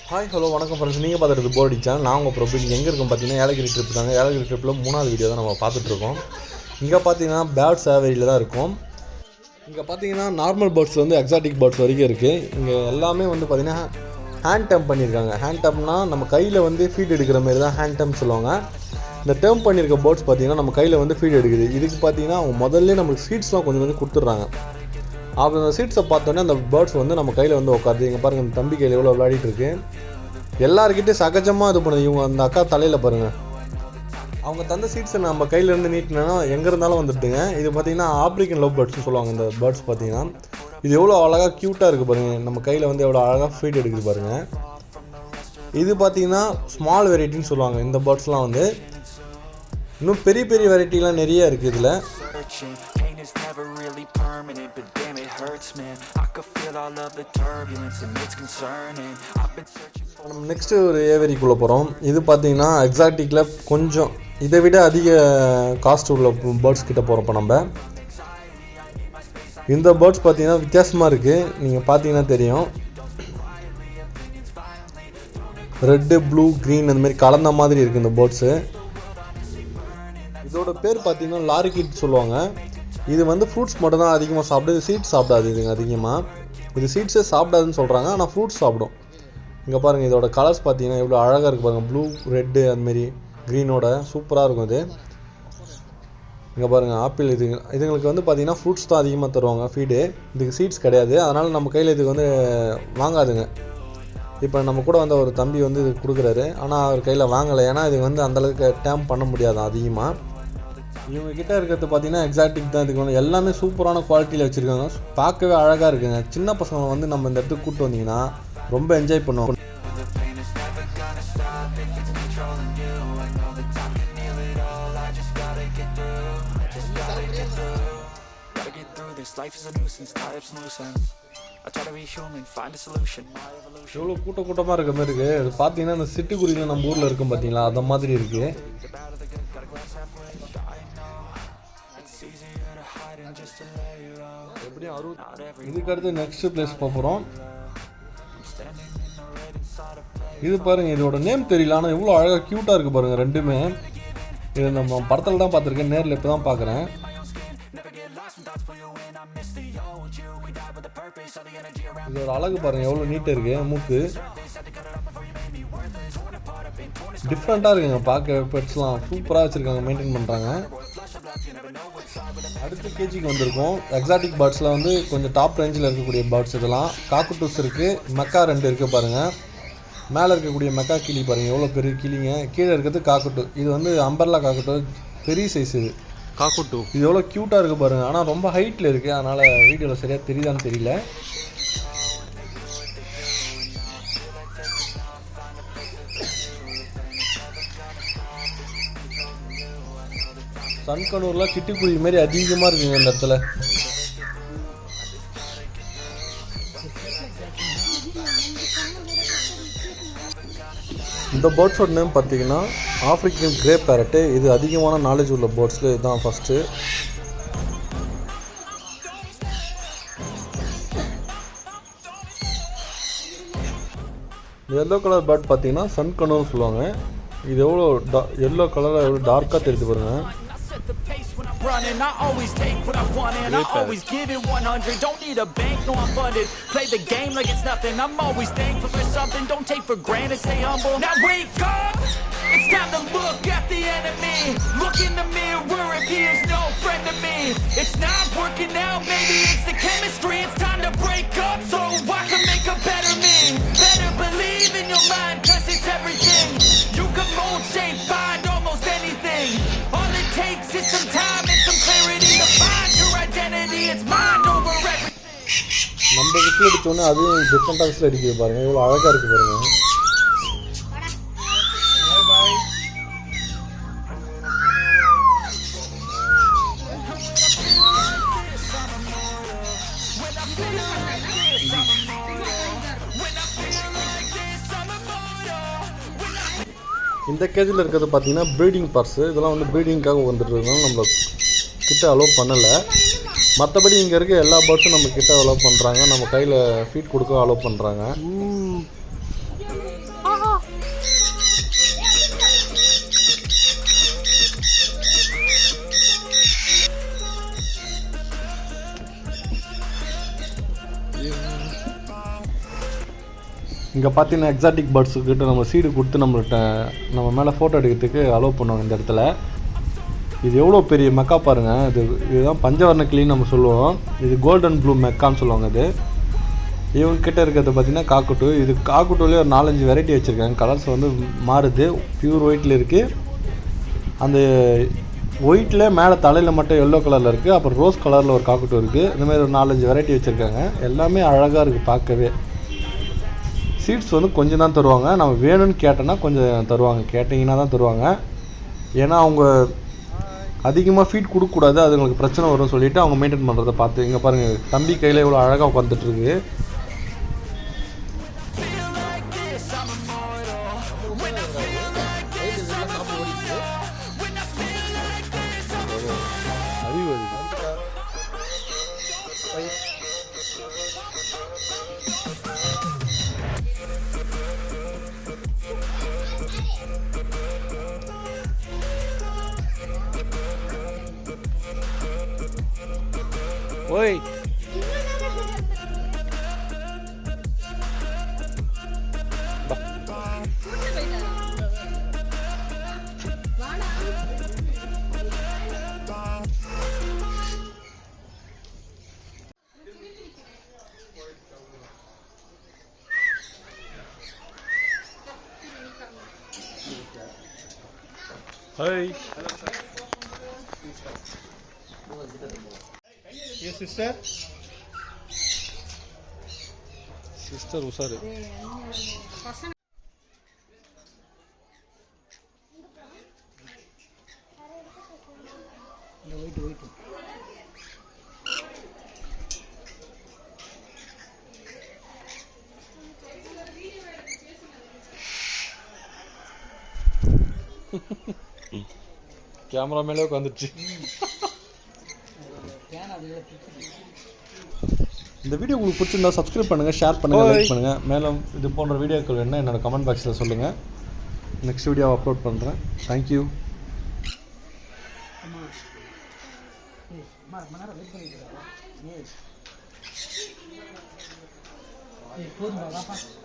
Hi hello வணக்கம் friends. நீங்கள் பார்த்துட்டு போர்டி சேனல். நான் உங்கள் ப்ரொஃபைல் எங்கே இருக்கும் பார்த்தீங்கன்னா ஏலகிரி ட்ரிப் தாங்க. ஏலகிரி ட்ரிப்பில் 3வது வீடியோ தான் நம்ம பார்த்துட்ருக்கோம். இங்கே பார்த்தீங்கன்னா பேர்ட்ஸ் சேவரியில் தான் இருக்கும். இங்கே பார்த்தீங்கன்னா நார்மல் பேர்ட்ஸ் வந்து எக்ஸாட்டிக் பேர்ட்ஸ் வரைக்கும் இருக்குது. இங்கே எல்லாமே வந்து பார்த்திங்கன்னா ஹேண்ட் டம்ப் பண்ணியிருக்காங்க. ஹேண்ட் டம்ப்னா நம்ம கையில் வந்து ஃபீட் எடுக்கிற மாதிரி தான் ஹேண்ட் டம்ப் சொல்லுவாங்க. இந்த டேர்ம் பண்ணியிருக்க பேர்ட்ஸ் பார்த்திங்கன்னா நம்ம கையில் வந்து ஃபீட் எடுக்குது. இதுக்கு பார்த்திங்கன்னா அவங்க முதல்ல நம்மளுக்கு சீட்ஸ்லாம் கொஞ்சம் கொடுத்துட்றாங்க. அப்போ அந்த சீட்ஸை பார்த்தோன்னே அந்த பேர்ட்ஸ் வந்து நம்ம கையில் வந்து உட்காருது. இங்கே பாருங்கள், இந்த தம்பி கையில் எவ்வளோ விளையாடிட்டு இருக்கு. எல்லாருக்கிட்டையும் சகஜமாக இது பண்ணுது. இவங்க அந்த அக்கா தலையில் பாருங்கள், அவங்க தந்த சீட்ஸை நம்ம கையிலேருந்து நீட்டினா எங்கே இருந்தாலும் வந்துட்டுங்க. இது பார்த்திங்கன்னா ஆப்ரிக்கன் லவ் பேர்ட்ஸ்னு சொல்லுவாங்க. இந்த பேர்ட்ஸ் பார்த்திங்கன்னா இது எவ்வளோ அழகாக க்யூட்டாக இருக்குது பாருங்கள். நம்ம கையில் வந்து எவ்வளோ அழகாக ஃபீட் எடுக்குது பாருங்கள். இது பார்த்திங்கன்னா ஸ்மால் வெரைட்டின்னு சொல்லுவாங்க. இந்த பேர்ட்ஸ்லாம் வந்து இன்னும் பெரிய பெரிய வெரைட்டிலாம் நிறைய இருக்குது இதில். நம்ம நெக்ஸ்ட்டு ஒரு ஏவரிக்குள்ளே போகிறோம். இது பார்த்திங்கன்னா எக்ஸாட்டிக்கில் கொஞ்சம் இதை விட அதிக காஸ்ட் உள்ள பேர்ட்ஸ் கிட்ட போகிறப்ப நம்ம இந்த பேர்ட்ஸ் பார்த்திங்கன்னா வித்தியாசமாக இருக்குது. நீங்கள் பார்த்தீங்கன்னா தெரியும், ரெட்டு ப்ளூ க்ரீன் அந்த மாதிரி கலந்த மாதிரி இருக்குது இந்த பேர்ட்ஸு. இதோட பேர் பார்த்திங்கன்னா லாரி கிட் சொல்லுவாங்க. இது வந்து ஃப்ரூட்ஸ் மட்டும் தான் அதிகமாக சாப்பிடுது, சீட்ஸ் சாப்பிடாது. இதுங்க அதிகமாக இது சீட்ஸே சாப்பிடாதுன்னு சொல்கிறாங்க, ஆனால் ஃப்ரூட்ஸ் சாப்பிடும். இங்கே பாருங்கள், இதோட கலர்ஸ் பார்த்தீங்கன்னா எவ்வளோ அழகாக இருக்குது பாருங்கள். ப்ளூ ரெட்டு அந்தமாரி க்ரீனோட சூப்பராக இருக்கும் இது. இங்கே பாருங்கள், ஆப்பிள் இதுங்களுக்கு வந்து பார்த்திங்கன்னா ஃப்ரூட்ஸ் தான் அதிகமாக தருவாங்க ஃபீடு. இதுக்கு சீட்ஸ் கிடையாது. அதனால் நம்ம கையில் இதுக்கு வந்து வாங்காதுங்க. இப்போ நம்ம கூட வந்து ஒரு தம்பி வந்து இது கொடுக்குறாரு, ஆனால் அவர் கையில் வாங்கலை. ஏன்னா இது வந்து அந்தளவுக்கு டேம் பண்ண முடியாது அதிகமாக. இவங்க கிட்டே இருக்கிறது பார்த்திங்கன்னா எக்ஸாட்டிக் தான். இதுக்கு வந்து எல்லாமே சூப்பரான குவாலிட்டியில் வச்சுருக்காங்க. பார்க்கவே அழகாக இருக்குங்க. சின்ன பசங்களை வந்து நம்ம இந்த இடத்துக்கு கூப்பிட்டு வந்தீங்கன்னா ரொம்ப என்ஜாய் பண்ணுவோம். எவ்வளோ கூட்டமாக இருக்க மாதிரி இருக்குது. அது பார்த்தீங்கன்னா இந்த சிட்டுக்குருவியில் நம்ம ஊரில் இருக்கும் பார்த்தீங்களா, அந்த மாதிரி இருக்குது. எப்படியும் இதுக்கு அடுத்து நெக்ஸ்ட் பிளேஸ் போகிறோம். இது பாருங்கள், இதோட நேம் தெரியல, ஆனால் எவ்வளோ அழகாக க்யூட்டாக இருக்குது பாருங்கள் ரெண்டுமே. இது நம்ம படத்தில் தான் பார்த்துருக்கேன், நேரில் இப்போ தான் பார்க்குறேன். இதோட அழகு பாருங்கள் எவ்வளோ நீட்டாக இருக்குது. மூக்கு டிஃப்ரெண்ட்டாக இருக்குங்க பார்க்க. பெட்ஸ்லாம் சூப்பராக வச்சுருக்காங்க, மெயின்டைன் பண்ணுறாங்க. அடுத்த கேஜிக்கு வந்திருக்கோம். எக்ஸாட்டிக் பேர்ட்ஸில் வந்து கொஞ்சம் டாப் ரேஞ்சில் இருக்கக்கூடிய பேர்ட்ஸ் இதெல்லாம். காக்குட்டூஸ் இருக்குது, மெக்கா 2 இருக்குது பாருங்கள். மேலே இருக்கக்கூடிய மெக்கா கிளி பாருங்கள் எவ்வளோ பெரிய கிளிங்க. கீழே இருக்கிறது காக்குட்டு. இது வந்து அம்பர்லா காக்குட்டு, பெரிய சைஸ் இது காக்குட்டு. இது எவ்வளோ க்யூட்டாக இருக்குது பாருங்கள். ஆனால் ரொம்ப ஹைட்டில் இருக்குது, அதனால் வீடியோவில் சரியாக தெரியுதான்னு தெரியல. சன்கனூரில் சிட்டுக்குருவி மாதிரி அதிகமாக இருக்குங்க இந்த இடத்துல. இந்த பேர்ட்ஸோட நேம் பார்த்தீங்கன்னா ஆஃப்ரிக்கன் கிரே பேரட்டு. இது அதிகமான நாலேஜ் உள்ள பேர்ட்ஸில் இதுதான் ஃபஸ்ட்டு. எல்லோ கலர் பேர்ட் பார்த்தீங்கன்னா சன்கனூர்னு சொல்லுவாங்க. இது எவ்வளோ எல்லோ கலரில் எவ்வளோ டார்க்காக தெரியுது பாருங்கள். Running, I always take what I want and I always give it 100. Don't need a bank, no I'm funded. Play the game like it's nothing. I'm always thankful for something. Don't take for granted, stay humble. Now wake up, it's time to look at the enemy. Look in the mirror if he is no friend to me. It's not working out, maybe it's the chemistry. It's time to break up so I can make a better me. Better believe in your mind, cause it's everything. You can mold, shape, find almost anything. All it takes is some time and some clarity to find your identity. It's mind over everything. நம்ம whistle அடித்தோன்னே அதுவும் டிஃப்ரெண்ட்டாக whistle அடிக்குது பாருங்கள், எவ்வளோ அழகாக இருக்குது பாருங்கள். இந்த கேஜில் இருக்கிறது பார்த்தீங்கன்னா ப்ரீடிங் பார்ட்ஸு. இதெல்லாம் வந்து ப்ரீடிங்காக வந்துட்டு இருக்கோம், நம்மளை கிட்ட அலோவ் பண்ணலை. மற்றபடி இங்கே இருக்க எல்லா பேர்ட்ஸும் நம்ம கிட்ட அலோவ் பண்ணுறாங்க, நம்ம கையில் ஃபீட் கொடுக்க அலோவ் பண்ணுறாங்க. இங்கே பார்த்தீங்கன்னா எக்ஸாட்டிக் பேர்ட்ஸுக்கிட்ட நம்ம சீடு கொடுத்து நம்ம மேலே ஃபோட்டோ எடுக்கிறதுக்கு அலோவ் பண்ணுவாங்க இந்த இடத்துல. இது எவ்வளோ பெரிய மெக்கா பாருங்கள். இதுதான் பஞ்சவர்ண கிளின்னு நம்ம சொல்லுவோம். இது கோல்டன் ப்ளூ மெக்கான்னு சொல்லுவாங்க. இது இவங்ககிட்ட இருக்கிறது பார்த்திங்கன்னா காக்குட்டு. இது காக்குட்டுலேயே ஒரு 4-5 வெரைட்டி வச்சுருக்காங்க. கலர்ஸ் வந்து மாறுது. பியூர் ஒயிட்டில் இருக்குது. அந்த ஒயிட்டில் மேலே தலையில் மட்டும் எல்லோ கலரில் இருக்குது. அப்புறம் ரோஸ் கலரில் ஒரு காக்குட்டு இருக்குது. இந்தமாதிரி ஒரு 4-5 வெரைட்டி வச்சுருக்காங்க. எல்லாமே அழகாக இருக்குது பார்க்கவே. சீட்ஸ் வந்து கொஞ்சம் தான் தருவாங்க. நம்ம வேணும்னு கேட்டோன்னா கொஞ்சம் தருவாங்க. கேட்டிங்கன்னா தான் தருவாங்க. ஏன்னா அவங்க அதிகமாக ஃபீட் கொடுக்கக்கூடாது, அதுங்களுக்கு பிரச்சனை வரும்னு சொல்லிவிட்டு அவங்க மெயின்டைன் பண்ணுறதை பார்த்து. இங்கே பாருங்கள், தம்பி கையில் இவ்வளோ அழகாக உட்காந்துட்ருக்கு. ஓய் ஹாய். Yes, sister. சிஸ்டர் உஷாரு. கேமரா மேலே உட்காந்துச்சு. இந்த வீடியோ உங்களுக்கு பிடிச்சிருந்தா சப்ஸ்கிரைப் பண்ணுங்கள், ஷேர் பண்ணுங்கள், லைக் பண்ணுங்கள். மேலும் இது போன்ற வீடியோக்கள் வேணுன்னா என்னோட கமெண்ட் பாக்ஸில் சொல்லுங்கள். நெக்ஸ்ட் வீடியோ அப்லோட் பண்ணுறேன். தேங்க்யூ. போதும்